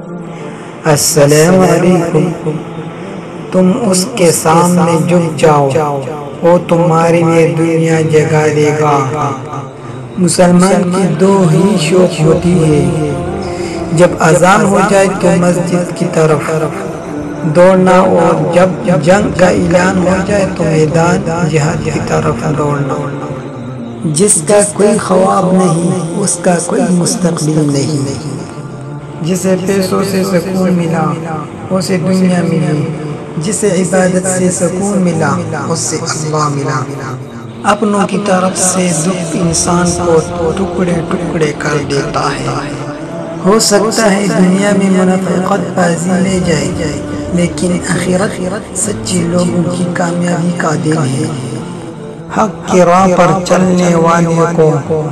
السلام علیکم۔ تم اس کے سامنے جھک جاؤ، وہ تمہارے لیے دنیا جگا دے گا۔ مسلمان کی دو ہی شوق ہوتی ہے، جب اذان ہو جائے تو مسجد کی طرف دوڑنا، اور جب جنگ کا اعلان ہو جائے تو میدان جہاد کی طرف دوڑنا۔ جس کا کوئی خواب نہیں، اس کا کوئی مستقبل نہیں۔ جسے پیسوں سے سکون ملا، اسے دنیا ملی۔ جسے عبادت سے سکون ملا، اس سے اللہ ملا۔ اپنوں کی طرف سے دکھ انسان کو ٹکڑے ٹکڑے کر دیتا ہے۔ ہو سکتا ہے دنیا میں منافقت بازی لے جائے، لیکن آخرت سچے لوگوں کی کامیابی کا دن ہے۔ حق کی راہ پر چلنے والے کو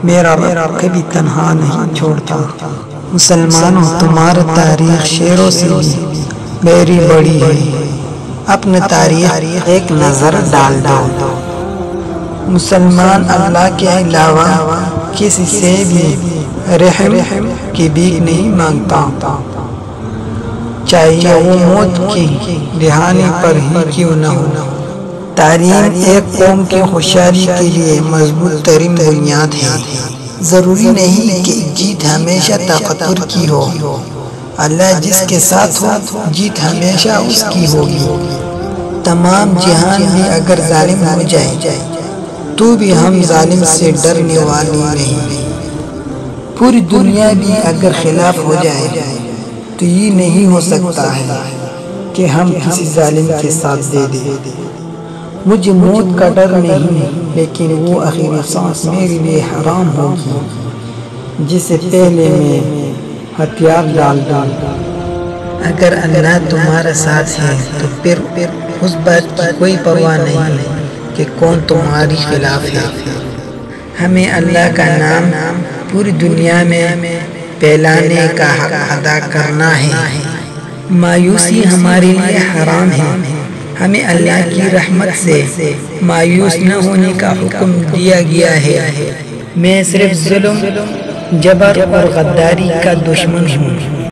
میرا رب کبھی تنہا نہیں چھوڑتا۔ مسلمانوں، تمہارا تاریخ شیروں سے بھی میری بڑی ہے۔ اپنے تاریخ ایک نظر ڈال دو۔ مسلمان اللہ کے علاوہ کسی سے بھی رحم کی بھیک نہیں مانگتا، چاہیے وہ موت کی دہانے پر ہی کیوں نہ ہو۔ تعلیم ایک قوم کی خوشحالی کے لیے مضبوط ترین بنیاد ہے۔ ضروری نہیں کہ جیت ہمیشہ طاقتور کی ہو، اللہ جس کے ساتھ ہو، جیت ہمیشہ اس کی ہوگی۔ تمام جہان بھی اگر ظالم ہو جائے تو بھی ہم ظالم سے ڈرنے والے نہیں۔ پوری دنیا بھی اگر خلاف ہو جائے تو یہ نہیں ہو سکتا ہے کہ ہم کسی ظالم کے ساتھ دے دیں۔ مجھے موت کا ڈر نہیں، لیکن وہ آخری سانس میرے لیے حرام ہوگی جسے پہلے میں ہتھیار ڈال دوں۔ اگر اللہ تمہارا ساتھ ہے تو پھر اس بات کی کوئی پرواہ نہیں کہ کون تمہاری خلاف ہے۔ ہمیں اللہ کا نام پوری دنیا میں پھیلانے کا حق ادا کرنا ہے۔ مایوسی ہمارے لیے حرام ہے۔ ہمیں اللہ کی رحمت سے مایوس نہ ہونے کا حکم دیا گیا ہے۔ میں صرف ظلم، جبر اور غداری کا دشمن ہوں۔